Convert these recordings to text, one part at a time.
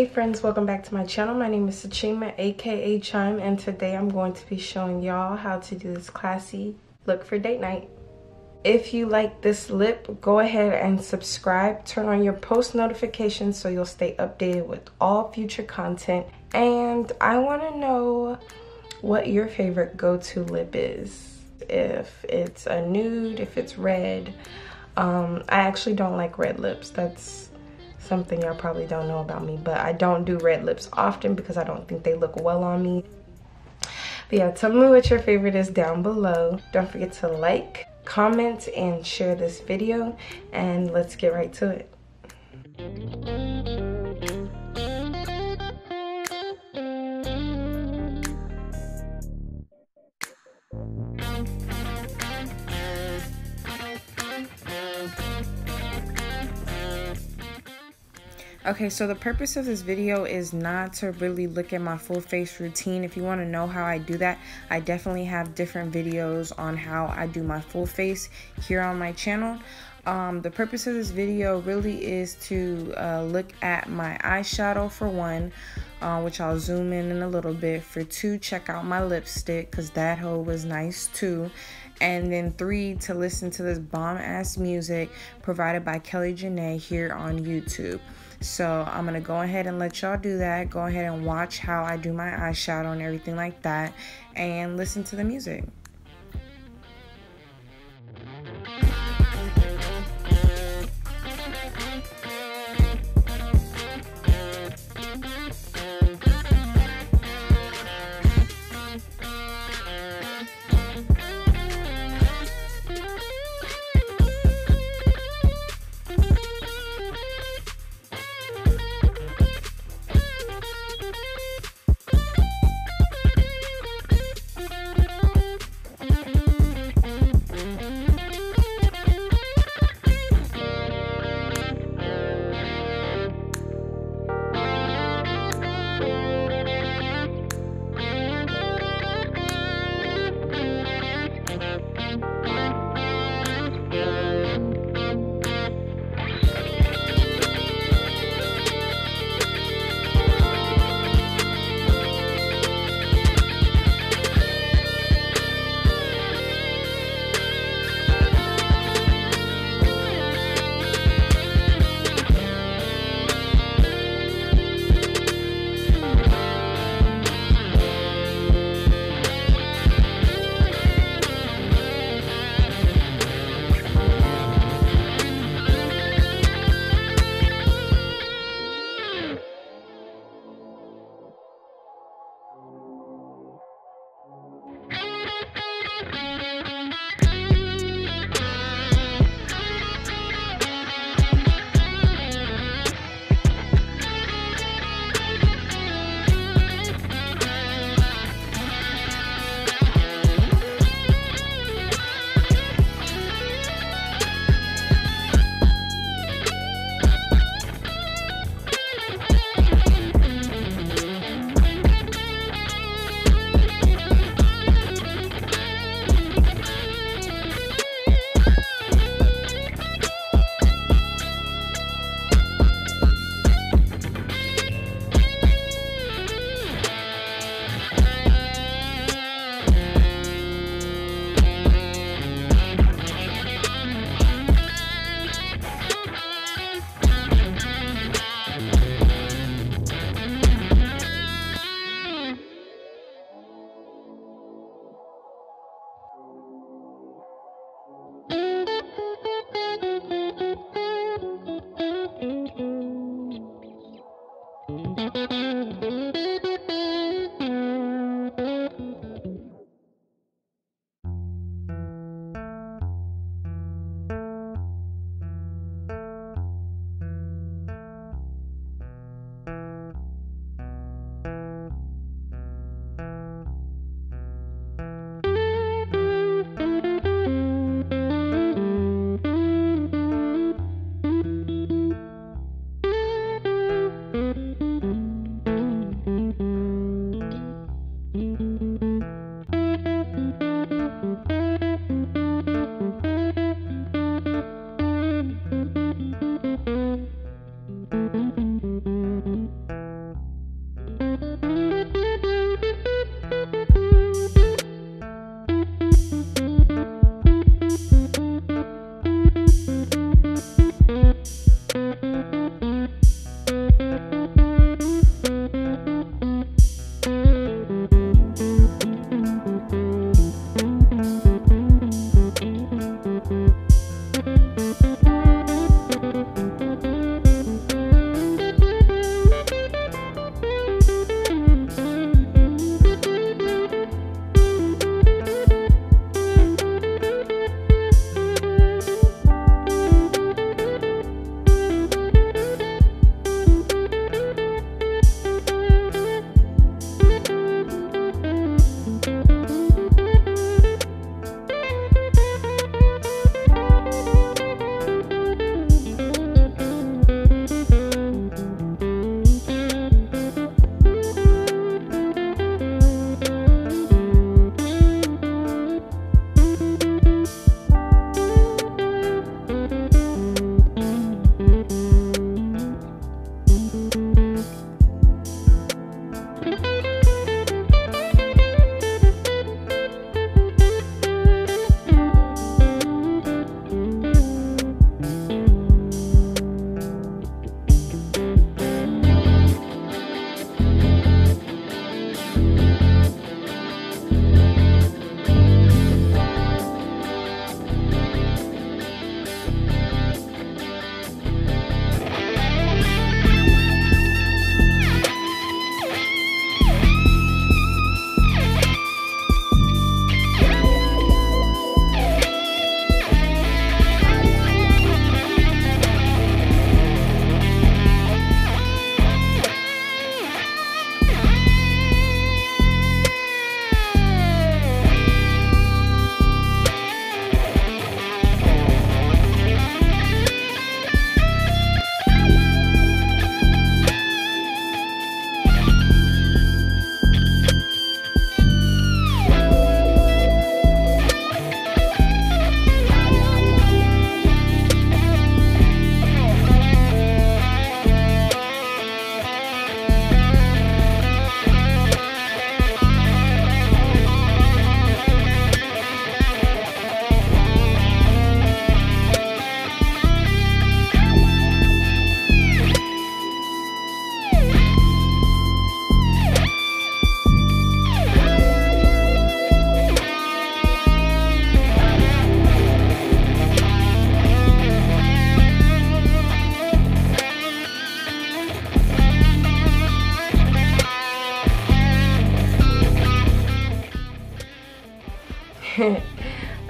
Hey friends, welcome back to my channel. My name is Sochima, aka Chime, and today I'm going to be showing y'all how to do this classy look for date night. If you like this lip, go ahead and subscribe. Turn on your post notifications so you'll stay updated with all future content. And I want to know what your favorite go-to lip is. If it's a nude, if it's red. I actually don't like red lips. That's something y'all probably don't know about me, but I don't do red lips often because I don't think they look well on me. But yeah, tell me what your favorite is down below. Don't forget to like, comment, and share this video, and let's get right to it. Okay, so the purpose of this video is not to really look at my full face routine. If you want to know how I do that, I definitely have different videos on how I do my full face here on my channel. The purpose of this video really is to look at my eyeshadow for one, which I'll zoom in a little bit. For two, check out my lipstick because that hoe was nice too. And then three, to listen to this bomb ass music provided by Kelly Janae here on YouTube. So I'm gonna go ahead and let y'all do that. Go ahead and watch how I do my eyeshadow and everything like that, and listen to the music.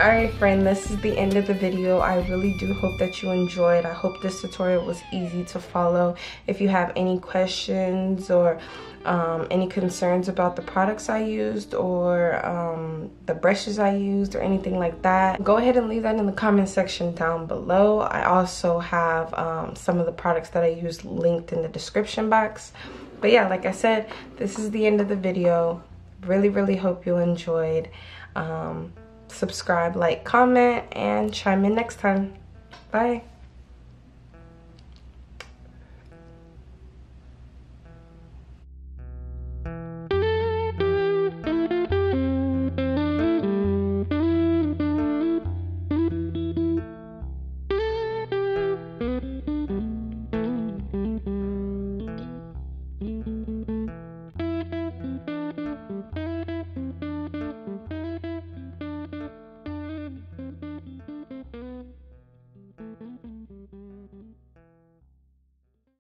Alright friend, this is the end of the video. I really do hope that you enjoyed. I hope this tutorial was easy to follow. If you have any questions or any concerns about the products I used or the brushes I used or anything like that, go ahead and leave that in the comment section down below. I also have some of the products that I used linked in the description box. But yeah, like I said, this is the end of the video. Really hope you enjoyed. Subscribe, like, comment, and chime in next time. Bye.